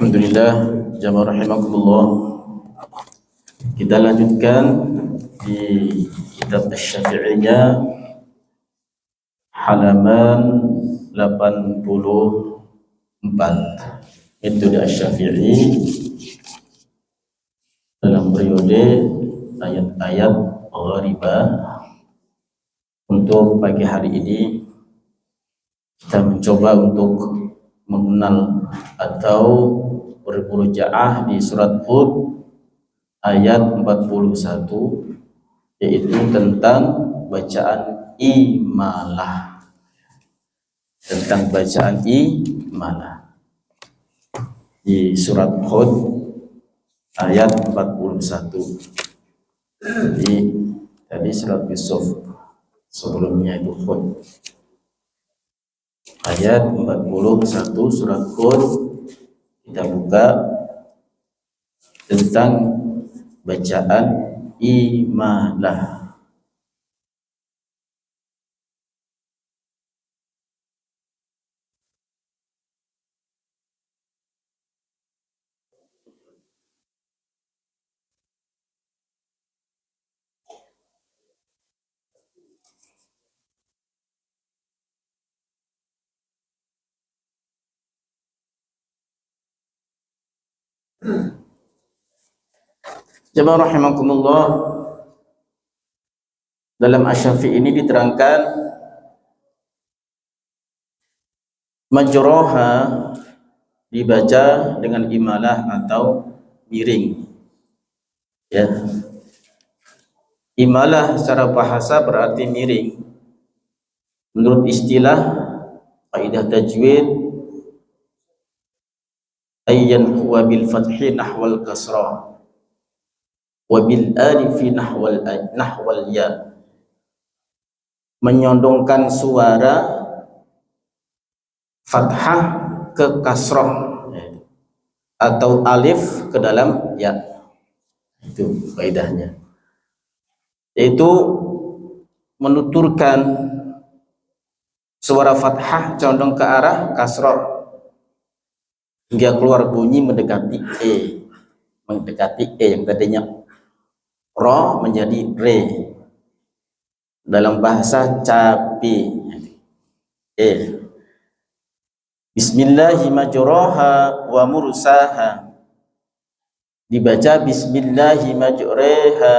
Alhamdulillah, jamaah rahimakumullah. Kita lanjutkan di kitab Asy-Syafi'iyah halaman 84. Metode Asy-Syafi'i dalam periode ayat-ayat gharibah. Untuk pagi hari ini kita mencoba untuk mengenal atau bermurojaah di surat Hud ayat 41, yaitu tentang bacaan imalah. Tentang bacaan imalah di surat Hud ayat 41. Jadi tadi surat Yusuf, sebelumnya itu Hud. Ayat 41 surat Hud, kita buka tentang bacaan imalah. Jamaah rahimakumullah, dalam Asy-Syafi'i ini diterangkan majroha dibaca dengan imalah atau miring. Ya. Imalah secara bahasa berarti miring. Menurut istilah kaidah tajwid, ayyan huwa bil fathi nahwal kasrah wa bil alifi nahwal ya, menyondongkan suara fathah ke kasrah atau alif ke dalam ya. Itu kaidahnya, yaitu menuturkan suara fathah condong ke arah kasrah hingga keluar bunyi mendekati yang tadinya ro menjadi re. Dalam bahasa capi Bismillahi majroha wa mursaha, dibaca Bismillahi majreha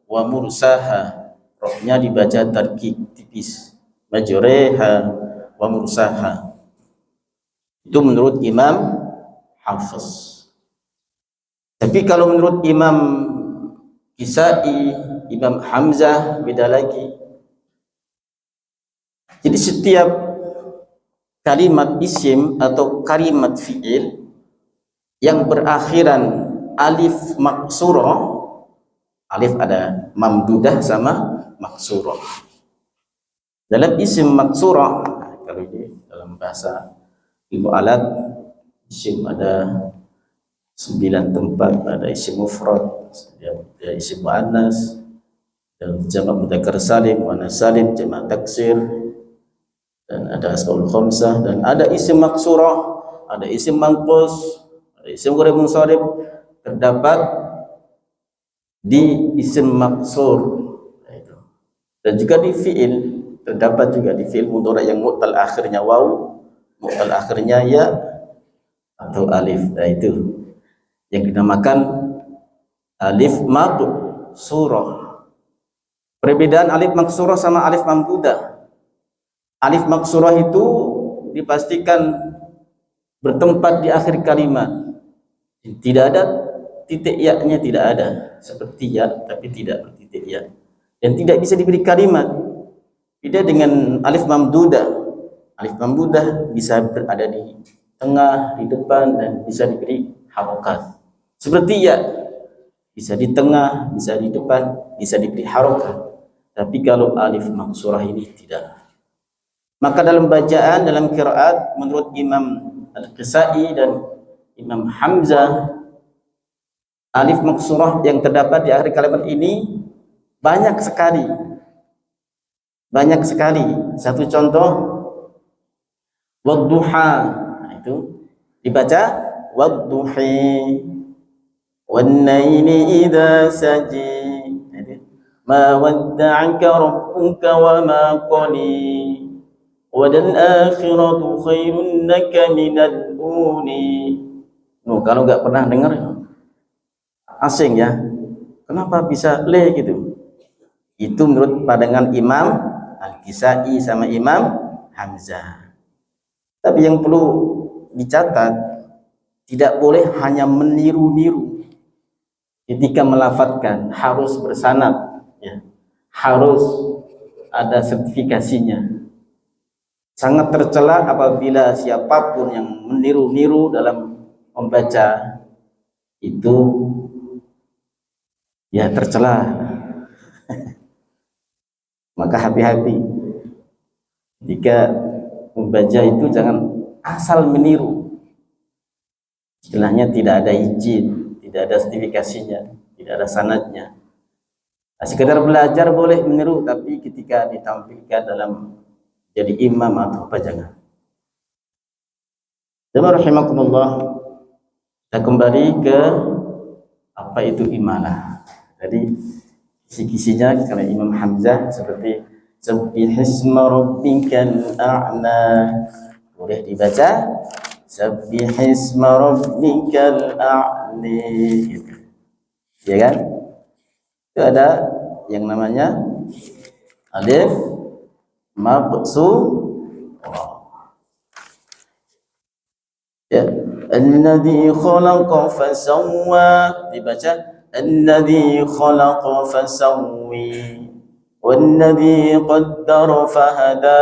wa mursaha, rohnya dibaca tarkik tipis, majreha wa mursaha. Itu menurut Imam Hafiz. Tapi kalau menurut Imam Kisai, Imam Hamzah beda lagi. Jadi setiap kalimat isim atau kalimat fi'il yang berakhiran alif maksurah, alif ada mamdudah sama maksurah. Dalam isim maksurah, kalau ini dalam bahasa ilmu alat, isim ada 9 tempat. Ada isim mufrad, ada isim muannas, dan jamak mudzakkar salim, muannas salim, jamak taksir, dan ada asmaul khamsah, dan ada isim maksurah, ada isim manqus, ada isim ghair munsharif, terdapat di isim maksur. Dan juga di fi'il, terdapat juga di fi'il mudhari yang mu'tal akhirnya waw, mu'tal akhirnya ya atau alif. Nah, itu yang dinamakan alif maksurah. Perbedaan alif maksurah sama alif mamdudah. Alif maksurah itu dipastikan bertempat di akhir kalimat, tidak ada titik ya-nya, tidak ada, seperti ya tapi tidak bertitik ya, dan tidak bisa diberi kalimat. Beda dengan alif mamdudah. Alif mamdudah bisa berada di tengah, di depan, dan bisa diberi harokat. Seperti ya, bisa di tengah, bisa di depan, bisa diberi harokat. Tapi kalau alif maksurah ini tidak. Maka dalam bacaan, dalam qiraat, menurut Imam Al-Kisai dan Imam Hamzah, alif maksurah yang terdapat di akhir kalimat ini banyak sekali. Banyak sekali. Satu contoh, wadduha, itu dibaca wadduhi wan-laili idza saji. Ma wadda'aka rabbuka wa ma qali wal akhiratu khairun laka minal uli. Kalau nggak pernah dengar asing ya, kenapa bisa le gitu? Itu menurut pandangan Imam Al-Kisai sama Imam Hamzah. Tapi yang perlu dicatat, tidak boleh hanya meniru-niru ketika melafadzkan, harus bersanad ya, harus ada sertifikasinya. Sangat tercela apabila siapapun yang meniru-niru dalam membaca itu ya tercela. Maka hati-hati jika membaca itu, jangan asal meniru. Istilahnya tidak ada izin, tidak ada sertifikasinya, tidak ada sanadnya. Nah, sekedar belajar boleh meniru, tapi ketika ditampilkan dalam jadi imam atau apa jangan. Jemaah rahimakumullah, kita kembali ke apa itu imalah. Jadi kisi-kisinya kalau Imam Hamzah seperti Sabbihisma rabbikal a'la, boleh dibaca Sabbihisma rabbikal a'li gitu. Ya kan? Itu ada yang namanya alif maqsur. Ya, alladzi khalaqa fasawwa, dibaca alladzi khalaqa fasawwi, walladzi qaddara fahada,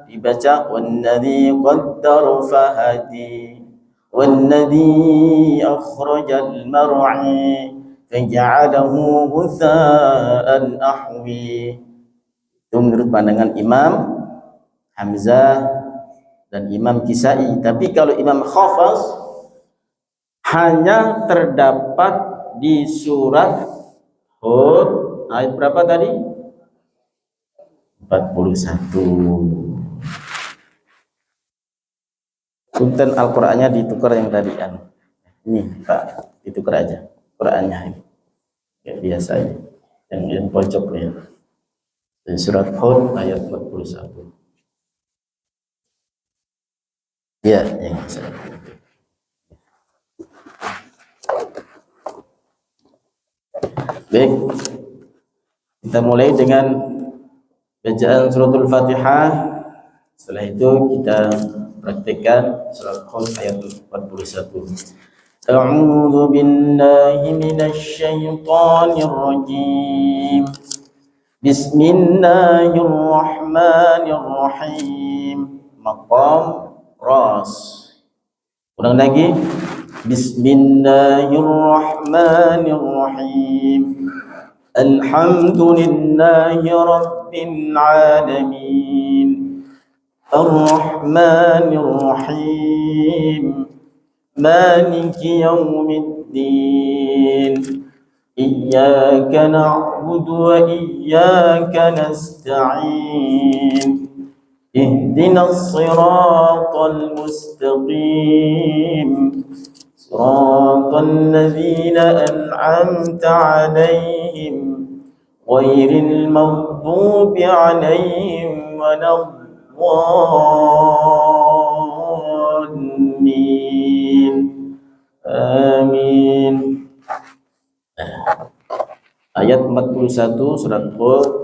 dibaca walladzi qaddara fahadi, walladzi akhrajal mar'i faja'alahu ghutha'an ahwi. Itu menurut pandangan Imam Hamzah dan Imam Kisai. Tapi kalau Imam Hafaz hanya terdapat di surat Hud ayat berapa tadi? 41. Punten Al-Qur'annya ditukar yang tadi kan. Ini Pak, ditukar aja Qur'annya ini. Kayak biasa ini. Yang pojok ya. Di surat Hud ayat 41. Ya, yang saya. Baik, kita mulai dengan bacaan suratul Fatihah. Setelah itu kita praktekkan surat Hud ayat 41. A'udzu billahi minasy syaithanir rajim. Bismillahirrahmanirrahim. Maqam ras. Ulang lagi. Bismillahirrahmanirrahim. Alhamdulillahi rabbil alamin. Ar-Rahmanir-Rahim. Maliki yaumiddin. Iyyaka na'budu wa iyyaka nasta'in. Ihdinas siratal mustaqim. Siratal ladzina an'amta 'alaihim ghairil maghdubi 'alaihim waladdallin. Amin. Ayat 41 surat Hud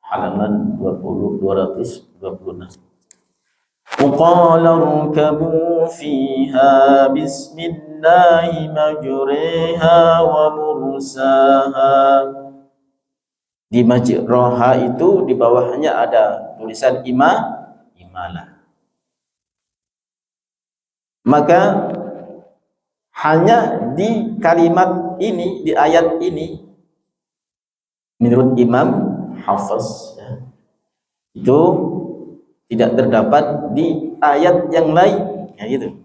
halaman 226. Qala rkabu fiha bismillahi majriha wa mursaha. Di majraha itu di bawahnya ada tulisan imalah. Maka hanya di kalimat ini, di ayat ini, menurut Imam Hafaz ya, itu tidak terdapat di ayat yang lain ya gitu,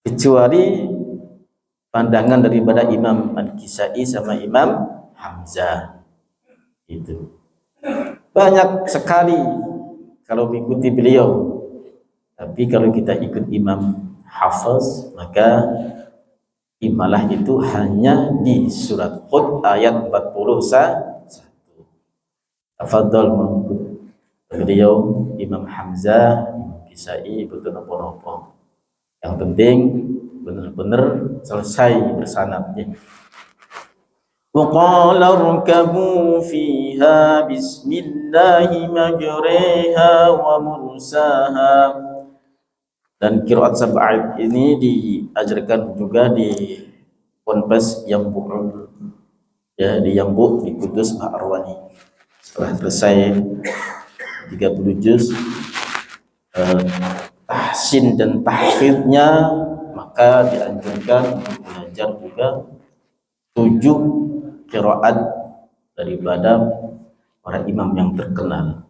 kecuali pandangan daripada Imam Al-Kisai sama Imam Hamzah. Itu banyak sekali kalau mengikuti beliau, tapi kalau kita ikut Imam hafaz, maka imalah itu hanya di surat Hud ayat 41. Tafadhal mengikut beliau Imam Hamzah, Imam Kisai, betul apa-apa. Yang penting benar-benar selesai bersanadnya. Wa qala irkabu fiha bismillahi majriha wa mursaha. Dan qiraat sab'at ini diajarkan juga di Ponpes Yambu, ya, di Yambu di Kudus Pak Arwani. Setelah selesai 30 juz tahsin dan tahfidnya, maka dianjurkan untuk belajar juga 7 qiraat daripada para imam yang terkenal.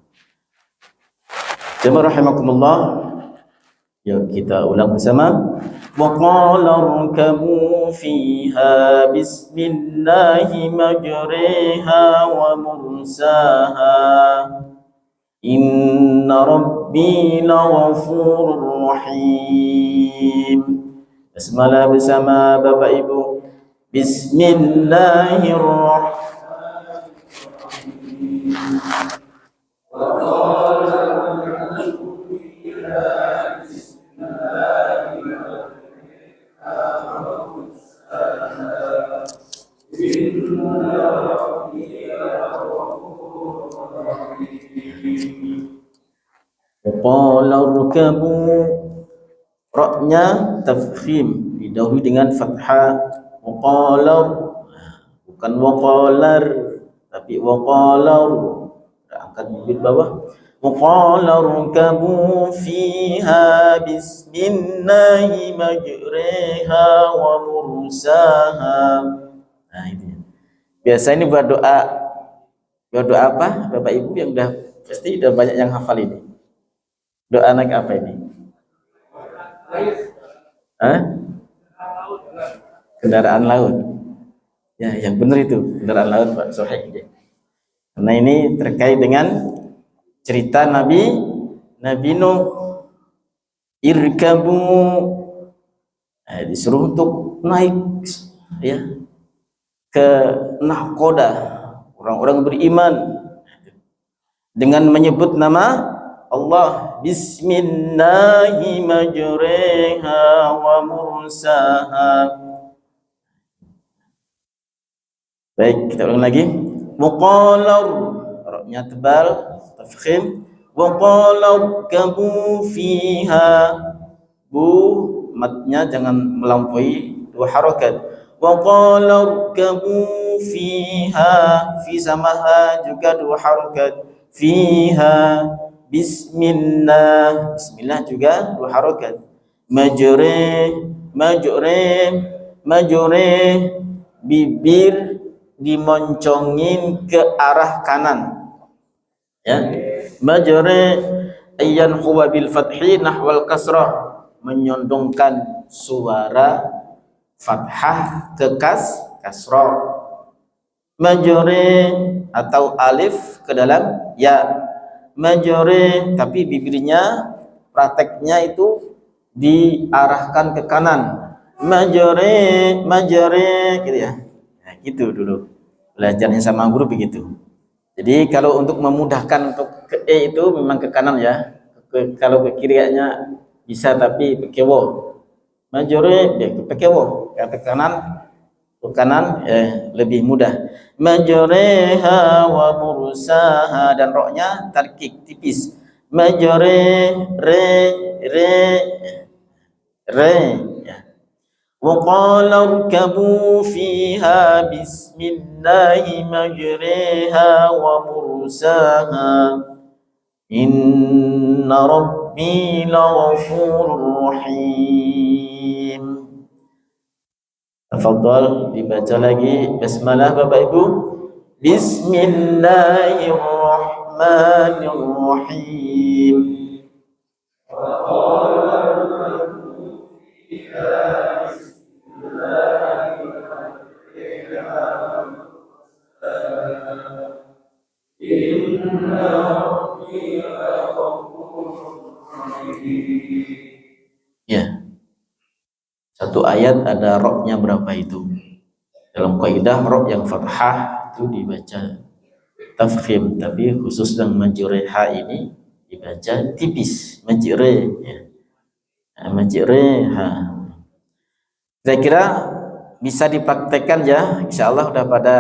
Jemaah rahimakumullah, yuk kita ulang bersama. Wa qala irkabu fiha bismillahi majriha wa mursaha inna rabbi laghafurur rahim. Basmalah bersama Bapak Ibu. Bismillahirrahmanirrahim. Wa qala qala rkabu, ra-nya tafkhim didahului dengan fathah. Qala, bukan waqalar, tapi waqalar, angkat bibir bawah. Qala rkabu fiha bismillahi majriha wa mursaha. Nah ini biasa ini buat doa apa Bapak Ibu yang pasti udah banyak yang hafal ini. Doa naik apa ini? Kendaraan laut. Ya, yang benar itu kendaraan laut Pak Sohek. Karena ini terkait dengan cerita Nabi Nuh. Irkabu, disuruh untuk naik, ya, ke nahkoda orang-orang beriman dengan menyebut nama Allah. Bismillahi majriha wa mursaha. Baik, kita ulang lagi. Wa qala, ra-nya tebal, tafkhim. Wa qala kabu fiha, bu matnya jangan melampaui 2 harakat. Wa qala kabu fiha, fi samaha juga 2 harakat. Fiha bismillah, bismillah juga 2 harakat. Majre, bibir dimoncongin ke arah kanan, ya. Majre ayyan huwa bil fathi nahwal kasrah, menyondongkan suara fathah ke kasrah. Majre atau alif ke dalam ya. Majre, tapi bibirnya prakteknya itu diarahkan ke kanan. Majre gitu ya. Nah, gitu dulu belajarnya sama guru begitu. Jadi kalau untuk memudahkan untuk ke E itu memang ke kanan ya. Kalau ke kirinya bisa, tapi pakai wo. Majore ya pakai wo. Ke kanan lebih mudah. Majoreha wa mursaha, dan roknya tarkik tipis. Majore re ya. Wa qala irkabu fiha bismillahi majriha wa mursaha inna rabbi laghafurur rahim. Tafadhal dibaca lagi basmalah Bapak Ibu. Bismillahirrahmanirrahim. Wa qala irkabu fiha ya. satu ayat ada roknya berapa itu. Dalam kaidah rok yang fathah itu dibaca tafkhim, tapi khusus yang majreha ini dibaca tipis, majre ya. Majreha. Saya kira bisa dipraktekkan ya, insya Allah udah pada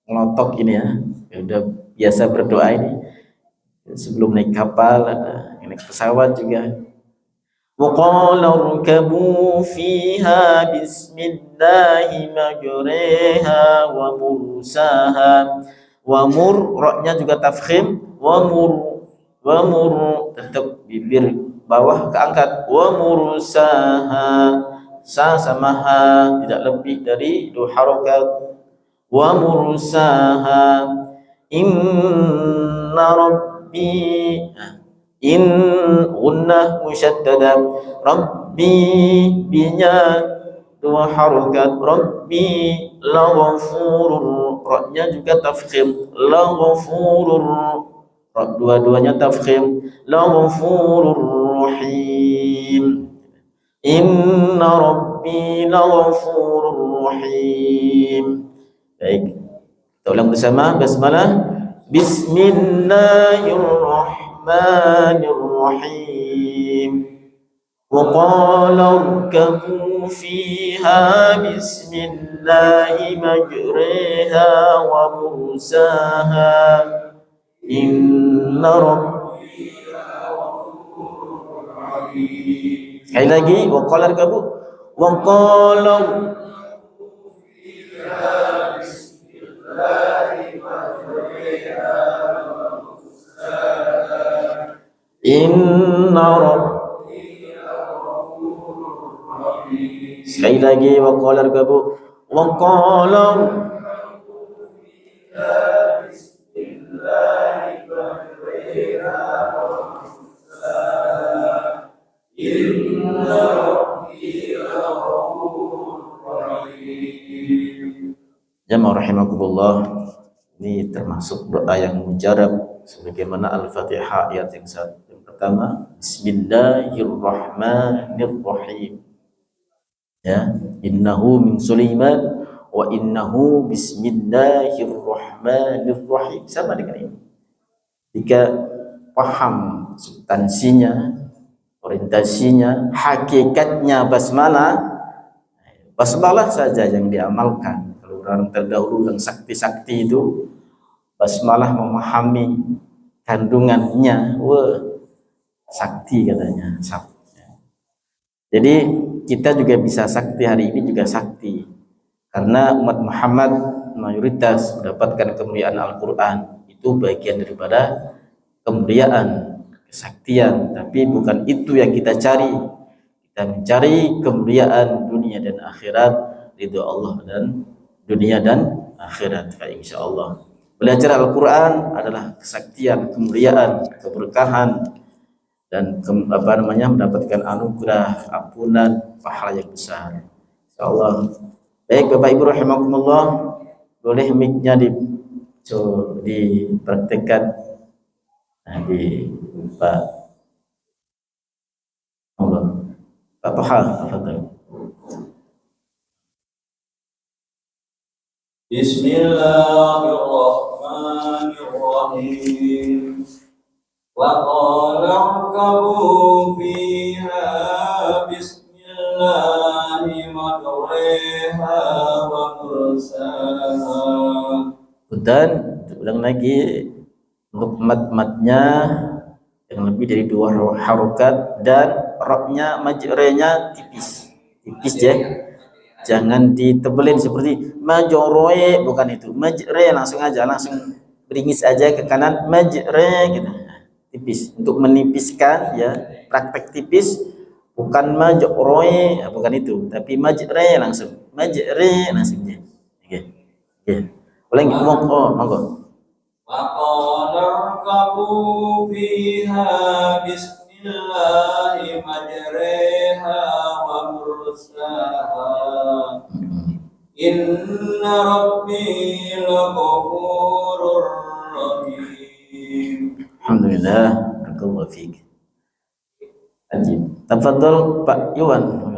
ngelotok ini ya, udah biasa berdoa ini sebelum naik kapal, ada naik pesawat juga. وقال اركبوا فيها بسم الله مجريها ومرساها. Wamur, roknya juga tafkhim, wamur tetap bibir bawah keangkat, wamursaha, sa sama ha tidak lebih dari 2 harokat, wamursaha inna rabbi, in gunnah musyaddada, rabbi binya 2 harokat, rabbi laghafurur, roknya juga tafkhim, laghafurur, rok dua-duanya tafkhim, laghafurur rahim, inna rabbi laghafurur rahim. Baik, kita ulang bersama basmalah. Bismillahirrahmanirrahim. وقال اركبوا فيها بسم الله مجريها ومرساها إن ربي sekali lagi, وقال اركبوا وقال إن ربي. Sekali lagi, waqala arkabu, waqala jamaah rahimakumullah. Ini termasuk doa yang mujarab sebagaimana Al-Fatihah ayat yang pertama, Bismillahirrahmanirrahim. Ya, innahu min Sulaiman wa innahu bismillahirrahmanirrahim, sama dengan ini. Jika paham substansinya, orientasinya, hakikatnya basmalah saja yang diamalkan. Kalau orang terdahulu yang sakti-sakti itu basmalah memahami kandungannya, sakti katanya. Jadi kita juga bisa sakti, hari ini juga sakti, karena umat Muhammad mayoritas mendapatkan kemuliaan Al-Quran. Itu bagian daripada kemuliaan, kesaktian, tapi bukan itu yang kita cari. Kita mencari kemuliaan dunia dan akhirat, ridho Allah dan dunia dan akhirat. Insya Allah belajar Al-Quran adalah kesaktian, kemuliaan, keberkahan, dan mendapatkan anugerah, ampunan, pahala yang besar, insyaallah. Baik Bapak Ibu rahimakumullah, boleh mic-nya dipraktekkan. Di Pak Toha, tafadhal. Bismillahirrahmanirrahim. وقال اركبوا فيها بسم الله مجريها ومرساها. Dan ulang lagi untuk mat-matnya yang lebih dari 2 harokat, dan roknya majrenya tipis ya, jangan ditebelin seperti majroe, bukan itu. Majre langsung aja, langsung beringis aja ke kanan, majre gitu, tipis, untuk menipiskan ya, praktek tipis, bukan majroe, bukan itu, tapi majre langsung, majre langsung ya. Oke. Boleh monggo. وقال اركبوا فيها بسم الله مجريها ومرساها إن ربي لغفور رحيم. Alhamdulillah, barakallahu fiik. Ajib. Tafadhal Pak Iwan.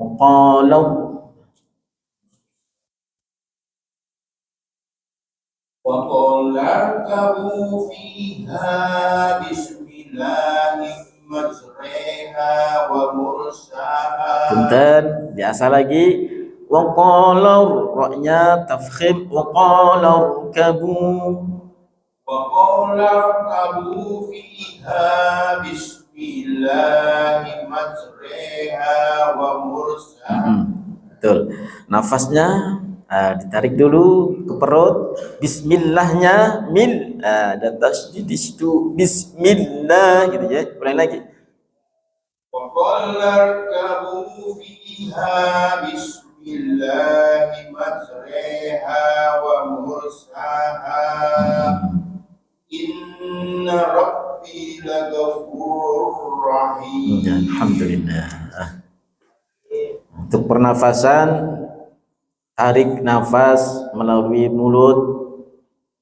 Waqalau. وقال اركبوا فيها بسم الله مجريها ومرساها. Punten, biasa lagi. Waqalau, roknya tafkhim. Waqalau kabu. وقال اركبوا فيها بسم الله مجريها ومرساها. Betul. Nafasnya ditarik dulu ke perut. Bismillahnya mil. Dan tasydid di situ bismillah gitu ya. Ulang lagi. وقال اركبوا فيها بسم الله مجريها ومرساها إن ربي لغفور رحيم. Alhamdulillah. Untuk pernafasan, tarik nafas melalui mulut,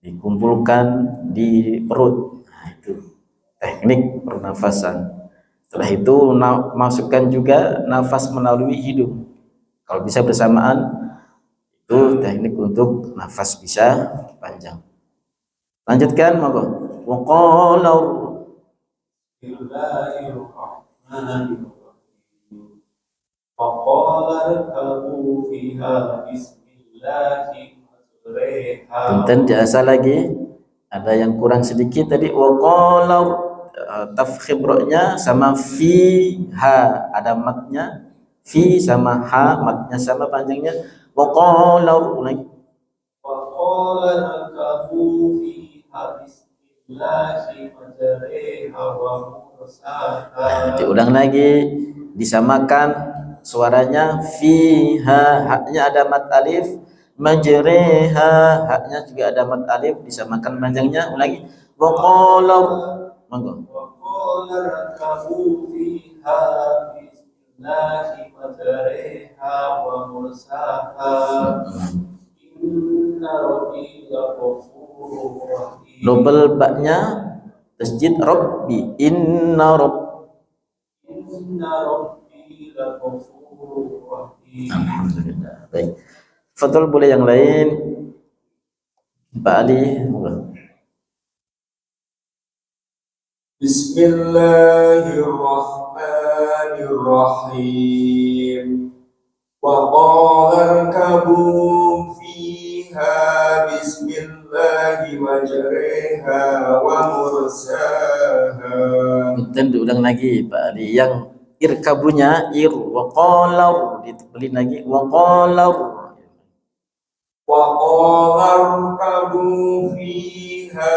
dikumpulkan di perut. Nah, itu teknik pernafasan. Setelah itu masukkan juga nafas melalui hidung. Kalau bisa bersamaan, itu teknik untuk nafas bisa panjang. Lanjutkan, monggo. Waqalau. Bismillahirrahmanirrahim. Waqala irkabu fiha bismillahi majriha. Punten diasal lagi. Ada yang kurang sedikit tadi. Waqalau tafkhim roknya sama fiha, ada matnya. Fi sama ha, matnya sama panjangnya. Waqalau lagi. Waqala irkabu fiha bismillahi majriha wa mursaha. Diulang lagi, disamakan suaranya. Fiha, haknya ada mat alif. Majriha, haknya juga ada mat alif, disamakan panjangnya. Ulangi. Waqalau, monggo. وقال اركبوا فيها بسم الله مجريها ومرساها إن ربي لغفور رحيم. Double baknya tasjid rabbi. Inna ربي لغفور رحيم. Alhamdulillah. Baik. Fadhol boleh yang lain. Pak Ali. Bismillahirrahmanirrahim. وقال اركبوا فيها بسم الله مجريها ومرساها. Punten diulang lagi Pak Ali. Yang irkabunya ir waqalar, dibeli lagi waqalar. وقال اركبوا فيها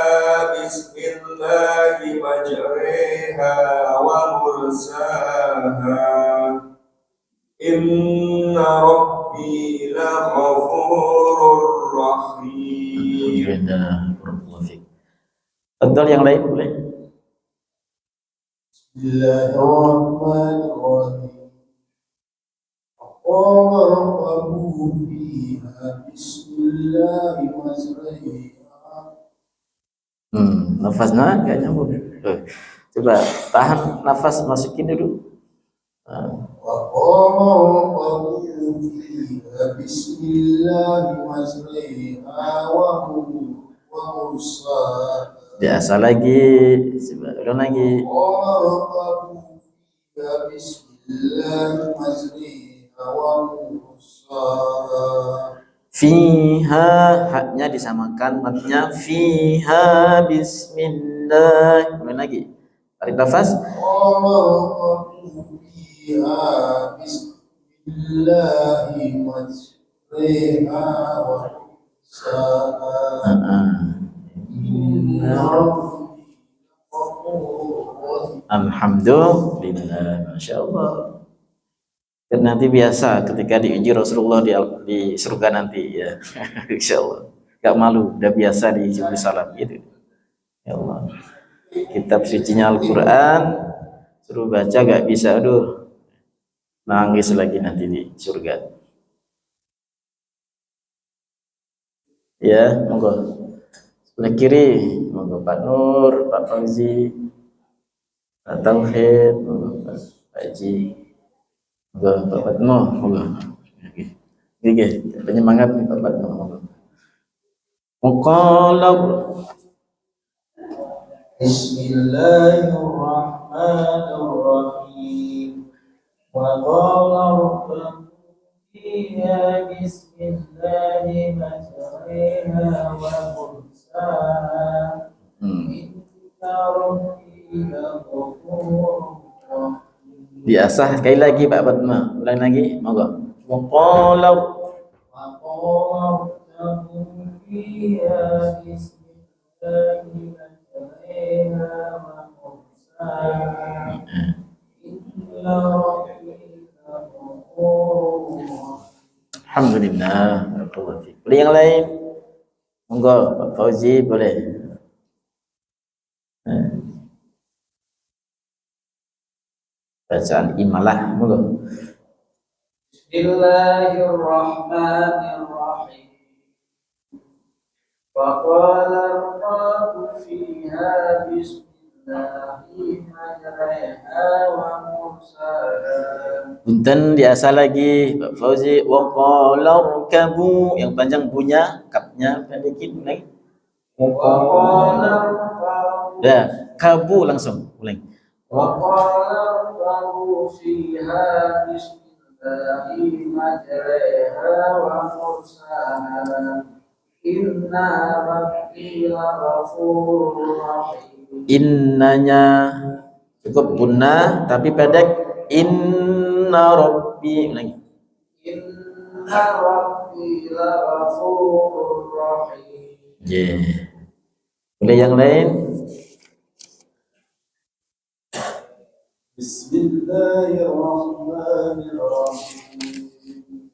بسم الله مجريها ومرساها إن ربي لغفور رحيم. Betul, yang lain boleh. Bismillahirrahmanirrahim. وقال اركبوا فيها بسم الله مجريها. Nafasnya enggak nyambung. Coba tahan nafas, masukin dulu. وقال اركبوا فيها بسم الله مجريها ومرساها. Biasa lagi. Coba ulang lagi. وقال اركبوا فيها بسم الله مجريها ومرساها. Fiha, haknya disamakan matnya. Fiha bismillah. Ulang lagi. Tarik nafas. وقال اركبوا فيها بسم الله مجريها ومرساها إن ربي غفور رحيم. Alhamdulillah, masya Allah. Dan nanti biasa ketika diuji Rasulullah di surga nanti ya, insya Allah. Gak malu, udah biasa di Yerusalem gitu. Ya Allah. Kitab sucinya Al-Quran suruh baca gak bisa, aduh, nangis lagi nanti di surga. Ya, monggo. Sebelah kiri, monggo Pak Nur, Pak Fauzi, Pak Tauhid, monggo Pak Haji. Pak Padma, moga. Okey, penyemangat ni Pak Padma. Waqala Bismillahirrahmanirrahim. Wa qala rabbukum fiha bismillahi majriha wa mursaha. Inna rabbi laghafurur rahim. diasah sekali lagi Pak Padma. Ulang lagi, moga. Waqala rabbukum fiha bismillahi majriha wa mursaha. Inna rabbi laghafurur rahim. Alhamdulillah. Boleh yang lain? Monggo Pak Fauzi boleh. Bacaan imalah monggo. Bismillahirrahmanirrahim. Wa qala rabbukum fiha bismillahi majriha wa mursaha. Punten diasah lagi Pak Fauzi. Wa qala rkabu, yang panjang punya, kapnya pendekin lagi. Wa qala rabbukum Dah, kabu langsung ulang. wa qala rabbukum fiha bismillahi majriha wa mursaha. Inna rabbi laghafurur rahim. Innanya cukup gunnah tapi pendek. Inna rabbi lagi. Inna rabbi laghafurur rahim. Yeah. Boleh yang lain? Bismillahirrahmanirrahim.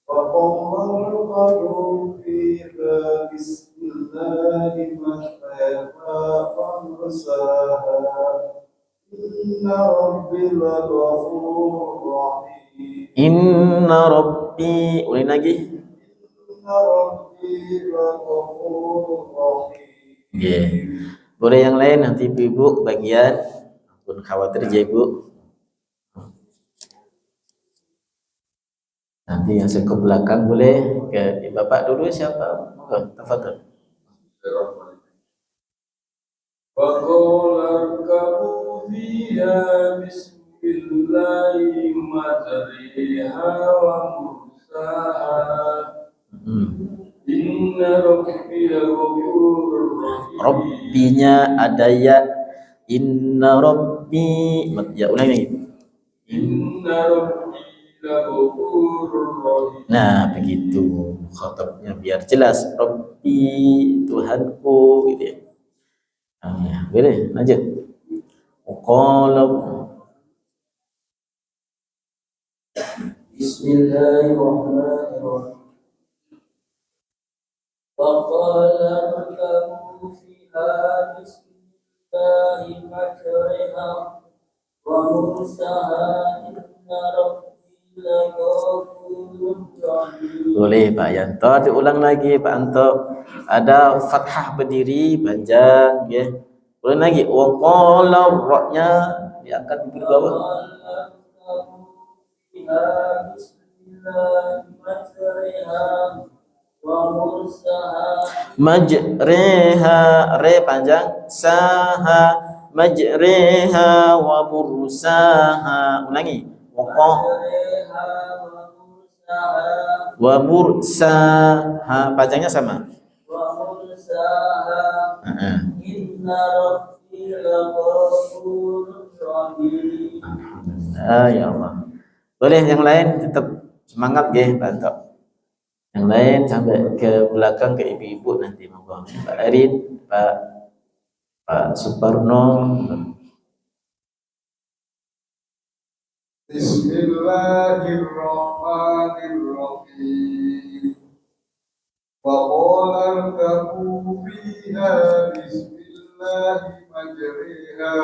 Wa qala rabbukum fiha bismillahi majriha wa mursaha. Inna rabbi laghafurur rahim. Inna rabbi, ulang lagi. Inna rabbi laghafurur rahim. Yeah. Boleh yang lain, nanti ibu kebagian. Ampun khawatir je ibu. Nanti yang ke belakang boleh, ke bapak dulu siapa? Monggo, tafadhol. Wa qala rkabu fiha bismillahi majriha wa mursaha. Inna rabbi laghafurur rahim. Rabbinya ada ya. Inna rabbi, ya ulang lagi. Inna rabbi laghafurur rahim. Nah begitu khatabnya biar jelas. Rabbi, Tuhanku gitu ya. Boleh lanjut. Qala Bismillahirrahmanirrahim. Wa qala rkabu fiha bismillahi majriha wa mursaha. Inna rabbi laghafurur rahim. boleh Pak Yanto, diulang lagi Pak Anto. Ada fathah berdiri panjang ya. Ulang lagi. Wa qala ra-nya diangkat di bawah. Majriha, re panjang, saha, majriha wa mursaha. Ulangi. Wa mursaha, panjangnya sama. Wa mursaha. Inna rabbi laghafurur rahim. Ya Allah. Boleh yang lain tetap semangat nggih Pak Anto. Yang lain sampai ke belakang ke ibu-ibu nanti monggo. Pak Arin, Pak Suparno. Bismillahirrahmanirrahim. Wa qala rkabu fiha bismillahi majriha.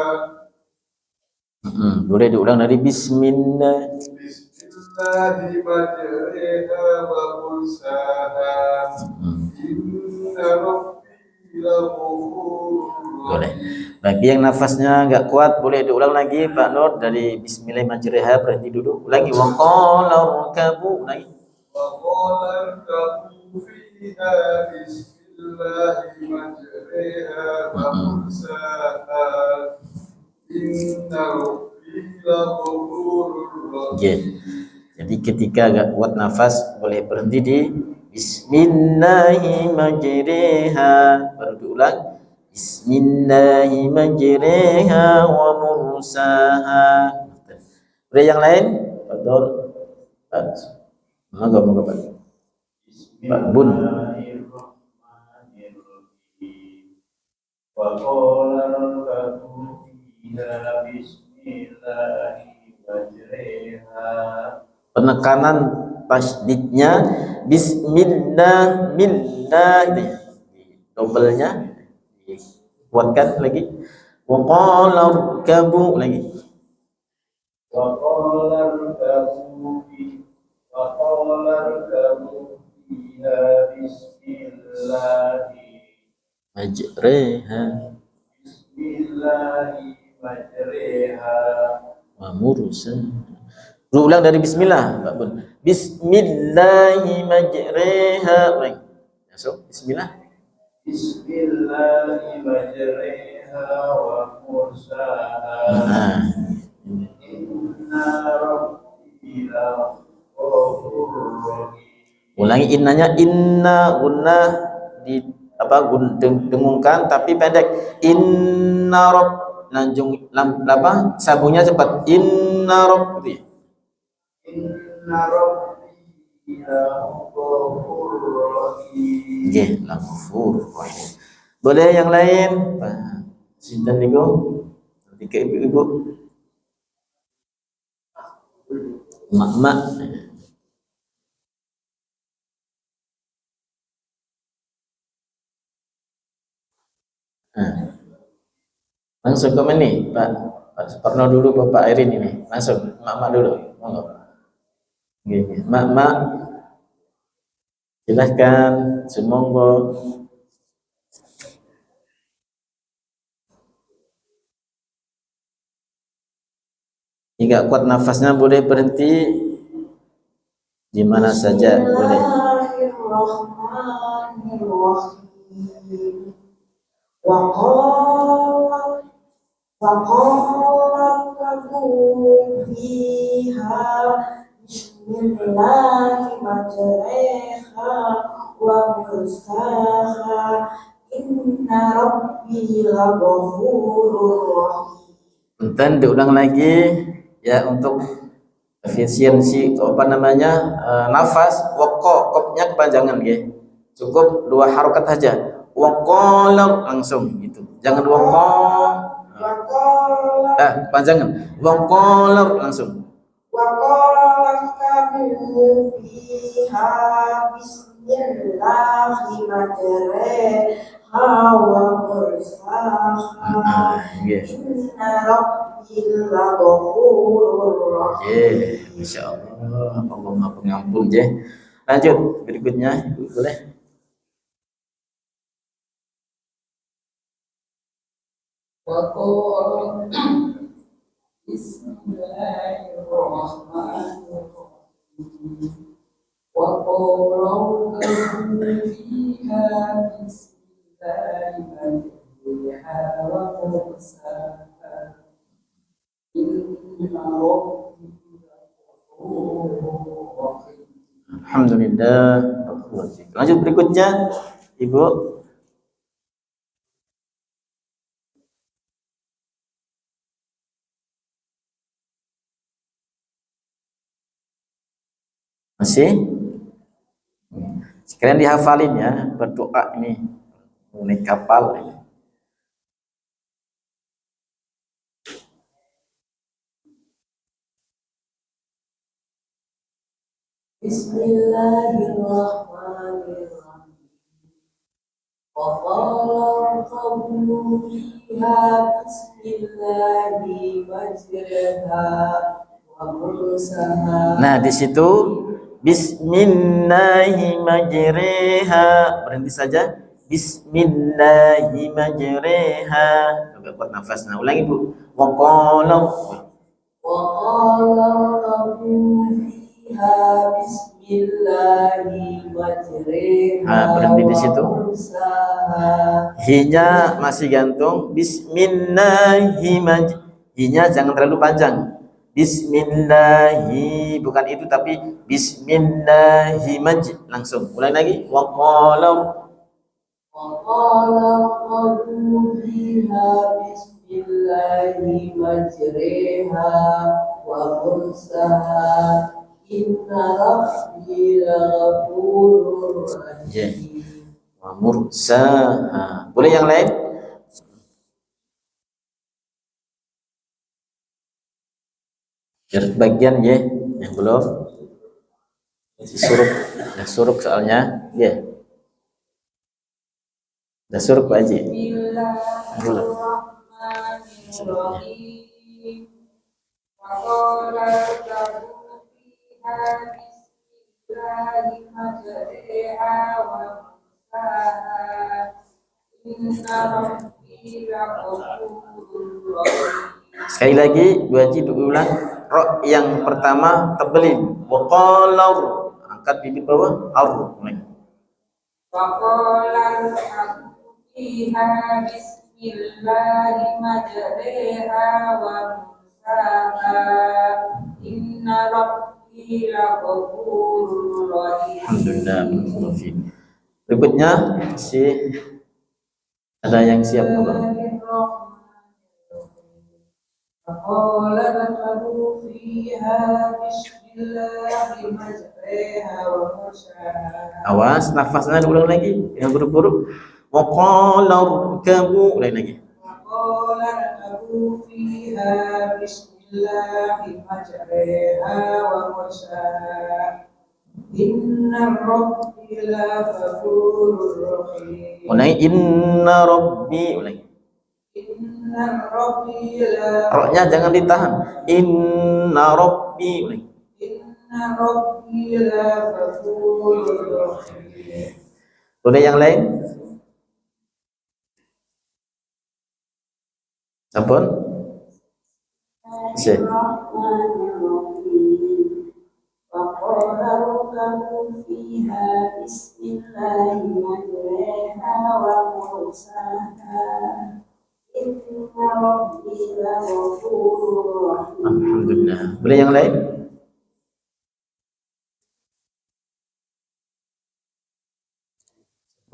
Boleh diulang dari bismillah. Bismillahi majriha wa mursaha. Inna rabbi laghafurur Boleh. Bagi yang nafasnya nggak kuat boleh diulang lagi Pak Nur dari Bismillahirrahmanirrahim, berhenti dulu. Ulangi waqala rkabu, ulangi. وقال اركبوا فيها بسم الله مجريها ومرساها إن ربي لغفور رحيم. Okay. Jadi ketika agak kuat nafas boleh berhenti di Bismillahirrahmanirrahim, baru diulang Bismillahirrahmanirrahim wa mursaha. Ada yang lain? Betul. Moga Pak. Pak Bun. Penekanan tasdidnya bismillah millah ini dobelnya dikuatkan lagi. Wa qala rkabu lagi. wa qala irkabu fiha bismillahi majriha wa mursaha. Ulang dari bismillah, Pak Bun. Bismillahi majriha. Masuk. Bismillah. Bismillahi majriha wa mursaha. Inna rabbi laghafurur rahim. Ulangi innanya, inna gunna di apa dengungkan tapi pendek. Inna rabb lanjung apa sabunnya cepat. Inna rabb gitu ya. Inna rabbi laghafurur rahim. Nggih, laghafurur rahim. Boleh yang lain? Pak Sinten niku? Tiga ibu-ibu. Mak-mak. Langsung ke mana nih, Pak Suparno dulu, Bapak Airin ini. Langsung, mak-mak dulu. Monggo. Nggih, mak-mak. Silahkan, sumonggo. Jika kuat nafasnya boleh berhenti di mana saja boleh. Bismillahirrahmanirrahim. Waqala fiha bismillahi majriha wa mursaha inna rabbi laghafurur rahim. Enten diulang lagi ya untuk efisiensi apa namanya nafas. Waqo kopnya kepanjangan nggih. Cukup 2 harokat saja. Waqala langsung gitu. Jangan waqo. Panjangan. Waqala langsung. Waqala fiha bismillahi majriha wa mursaha inna rabbil laghafurur rahim. Insyaallah Allah Maha Pengampun ya. Lanjut berikutnya Ibu boleh. Waqala bismillahirrahmanirrahim. Waqala fiha bismillahi majriha wa mursaha inna rabbi laghafurur rahim. Alhamdulillah. Lanjut berikutnya Ibu. Masih? Sekalian dihafalin ya, berdoa ini naik kapal ini. Bismillahirrahmanirrahim. Wa qala rabbukum fiha bismillahi majriha wa mursaha. Nah, di situ bismillahi majriha berhenti saja. bismillahi majriha. Agak kuat nafasnya. Ulangi Bu. Wa qala وقال اركبوا فيها بسم الله مجريها berhenti di situ. ومرساها. Hinya masih gantung. Hinya jangan terlalu panjang. Bismillahi, bukan itu tapi bismillahi langsung. Ulang lagi. Wa qala وقال اركبوا فيها بسم الله مجريها ومرساها إن ربي لغفور رحيم. wa mursaha. Boleh yang lain? Bagian ya, yang belum suruk, dah suruk soalnya ya, dah suruk Pak Haji. Bismillahirrahmanirrahim. وقال اركبوا فيها بسم الله مجريها ومرساها إن ربي لغفور رحيم. Sekali lagi Bu Haji ulang. Ro yang pertama tebelin. Wa qala, angkat bibir bawah. وقال اركبوا فيها بسم الله مجريها ومرساها إن ربي لغفور رحيم. Alhamdulillah. Berikutnya si ada yang siap belum? وقال اركبوا فيها بسم الله مجريها ومرساها. Awas nafasnya diulang lagi. Yang buru-buru. Wa qala rkabu, ulang lagi. وقال اركبوا فيها بسم الله مجريها ومرساها إن ربي لغفور رحيم. Ulangi inna rabbi, ulangi. إن ربي Roknya jangan ditahan. Inna rabbi, ulangi. إن ربي لغفور رحيم. Boleh yang lain? Sampun? Sih. وقال اركبوا فيها بسم الله مجريها ومرساها إن ربي لغفور رحيم. Alhamdulillah. Boleh yang lain?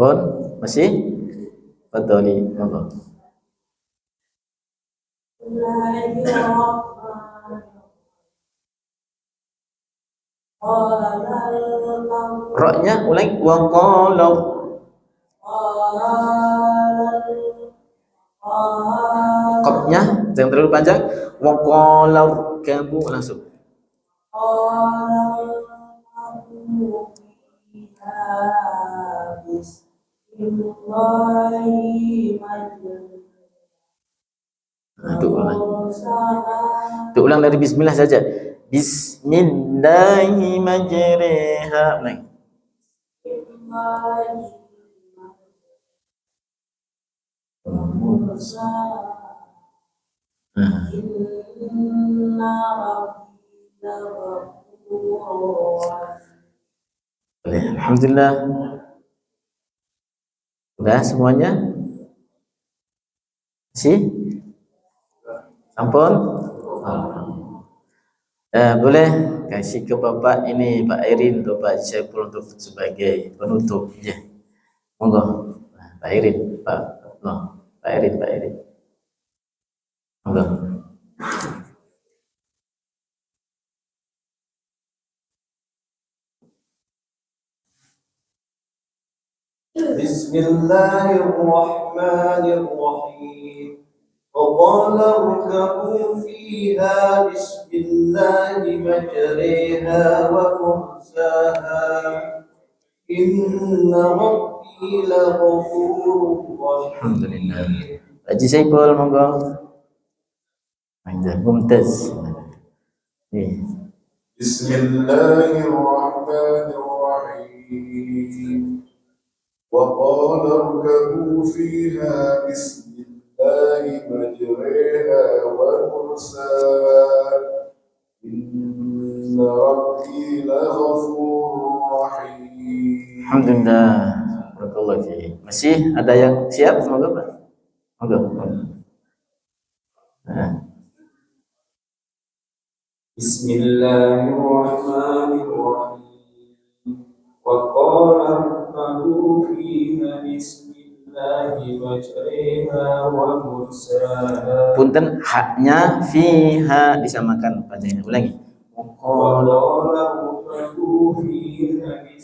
Pun masih? Fadhali, monggo. Roknya ulang. Wa qala. Qafnya jangan terlalu panjang. Wa qala rkabu, langsung. Itu ulang dari bismillah saja. Bismillahi majriha. Ulang. Alhamdulillah. Udah semuanya? Sampun? Boleh kasih ke Bapak ini, Pak Irin atau Pak Syaiful untuk sebagai penutup. Ya. Monggo. Pak Irin, Pak Irin. Monggo. Bismillahirrahmanirrahim. وقال اركبوا فيها بسم الله مجريها ومرساها إن ربي لغفور رحيم. Alhamdulillah. Haji Saiful, monggo. Mumtaz. Bismillahirrahmanirrahim. وقال اركبوا فيها بسم الله مجريها ومرساها إن ربي لغفور رحيم. Alhamdulillah. Barakallahu fiik. Masih ada yang siap? Semoga Pak. Semoga. Nah. Bismillahirrahmanirrahim. Wa qala اركبوا فيها بسم الله مجريها ومرساها. Punten haknya fiha disamakan panjangnya. Ulangi.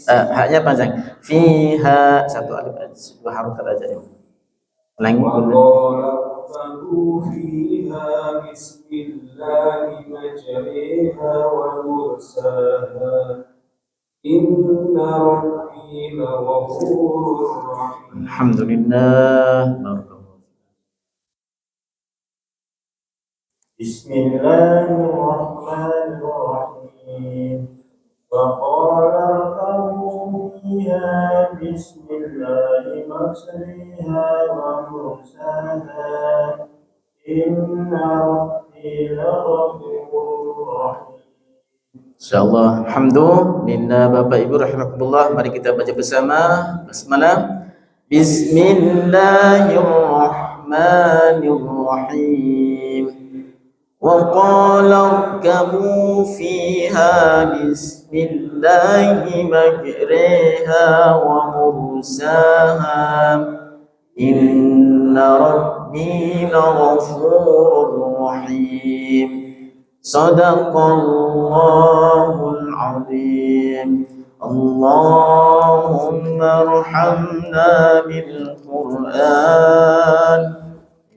Haknya panjang. Fiha satu alif dua harokat aja. Ulangi. فيها بسم الله مجريها ومرساها إن ربي لغفور رحيم. Alhamdulillah. بسم الله الرحمن الرحيم. فقال اركبوا فيها بسم الله مجريها ومرساها إن ربي لغفور رحيم. Insyaallah. Alhamdulillah Bapak Ibu rahimakumullah. Mari kita baca bersama basmalah. Bismillahirrahmanirrahim. Wa qala irkabu fiha bismillahi majriha wa mursaha inna rabbi laghafurur rahim. Sadaqallahul azim. Allahumma arhamna bil Qur'an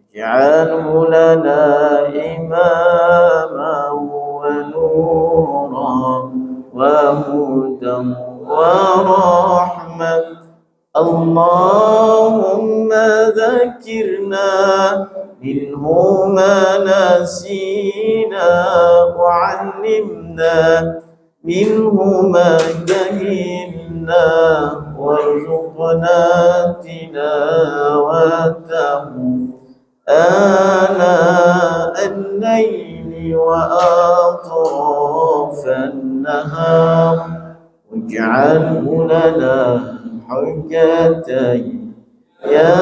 ij'alhu lana imaman wa nuran wa hudan wa rahmah. Allahumma dzakirna minhu ma nasina wa 'allimna minhu ma jahilna warzuqna tilawatahu ana al-layli wa atrafan nahar waj'alhu lana hujjatan ya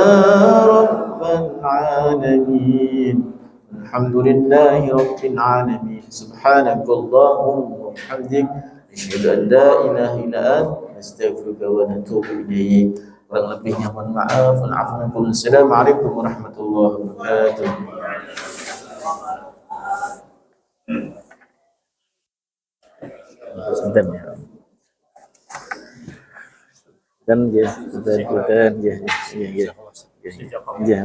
rabbal alamin. Alhamdulillahi rabbil alamin. Subhanakallahumma wa bihamdik asyhadu an la ilaha illa anta astaghfiruka wa atubu ilaik. Kurang lebihnya mohon maaf. Assalamualaikum warahmatullahi wabarakatuh. Sebentar ya. Dan ya, ya.